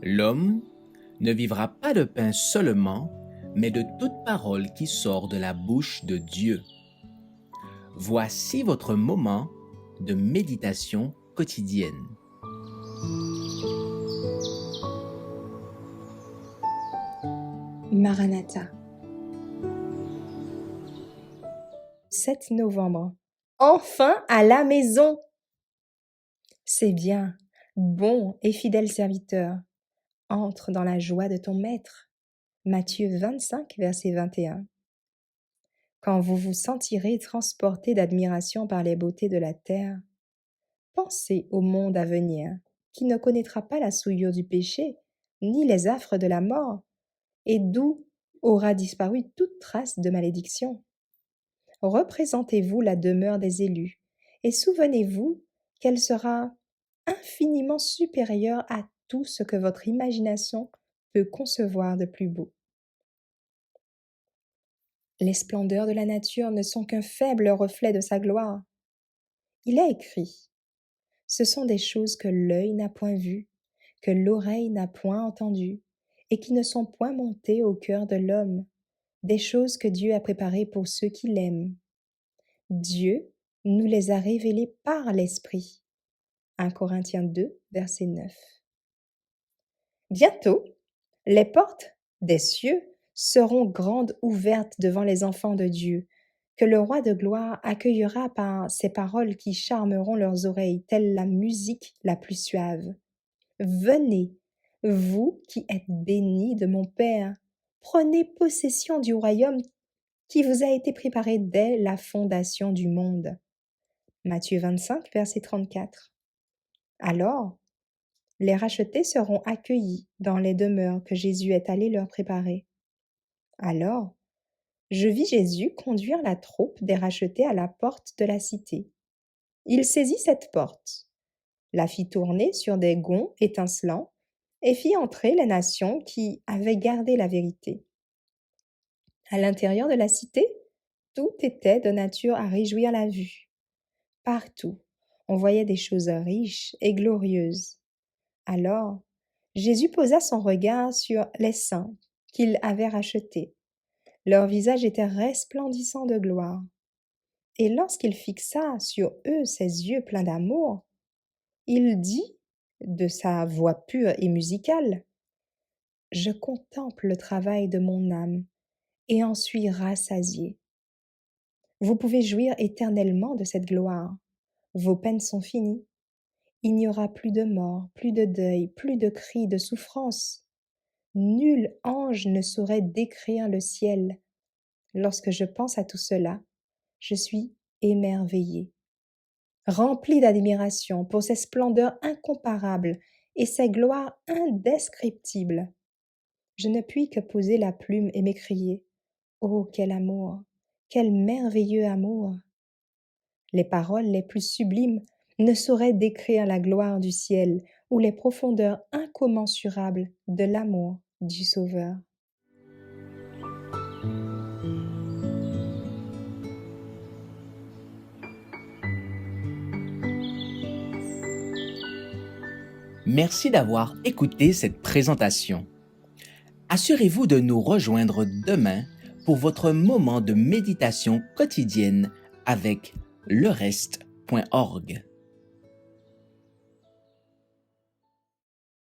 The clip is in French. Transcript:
L'homme ne vivra pas de pain seulement, mais de toute parole qui sort de la bouche de Dieu. Voici votre moment de méditation quotidienne. Maranatha. 7 novembre. Enfin à la maison! C'est bien, bon et fidèle serviteur. Entre dans la joie de ton maître. Matthieu 25, verset 21. Quand vous vous sentirez transporté d'admiration par les beautés de la terre, pensez au monde à venir, qui ne connaîtra pas la souillure du péché, ni les affres de la mort, et d'où aura disparu toute trace de malédiction. Représentez-vous la demeure des élus, et souvenez-vous qu'elle sera infiniment supérieure à tout ce que votre imagination peut concevoir de plus beau. Les splendeurs de la nature ne sont qu'un faible reflet de sa gloire. Il est écrit: ce sont des choses que l'œil n'a point vues, que l'oreille n'a point entendues, et qui ne sont point montées au cœur de l'homme, des choses que Dieu a préparées pour ceux qui l'aiment. Dieu nous les a révélées par l'Esprit. 1 Corinthiens 2, verset 9. Bientôt, les portes des cieux seront grandes ouvertes devant les enfants de Dieu, que le Roi de gloire accueillera par ces paroles qui charmeront leurs oreilles, telle la musique la plus suave. Venez, vous qui êtes bénis de mon Père, prenez possession du royaume qui vous a été préparé dès la fondation du monde. Matthieu 25, verset 34. Alors, les rachetés seront accueillis dans les demeures que Jésus est allé leur préparer. Alors, je vis Jésus conduire la troupe des rachetés à la porte de la cité. Il saisit cette porte, la fit tourner sur des gonds étincelants et fit entrer les nations qui avaient gardé la vérité. À l'intérieur de la cité, tout était de nature à réjouir la vue. Partout, on voyait des choses riches et glorieuses. Alors, Jésus posa son regard sur les saints qu'il avait rachetés. Leur visage était resplendissant de gloire. Et lorsqu'il fixa sur eux ses yeux pleins d'amour, il dit, de sa voix pure et musicale, « Je contemple le travail de mon âme et en suis rassasié. » Vous pouvez jouir éternellement de cette gloire. Vos peines sont finies. Il n'y aura plus de mort, plus de deuil, plus de cris, de souffrance. Nul ange ne saurait décrire le ciel. Lorsque je pense à tout cela, je suis émerveillée, remplie d'admiration pour ces splendeurs incomparables et ces gloires indescriptibles. Je ne puis que poser la plume et m'écrier: « Oh, quel amour! Quel merveilleux amour !» Les paroles les plus sublimes ne sauraient décrire la gloire du ciel ou les profondeurs incommensurables de l'amour du Sauveur. Merci d'avoir écouté cette présentation. Assurez-vous de nous rejoindre demain pour votre moment de méditation quotidienne avec lereste.org.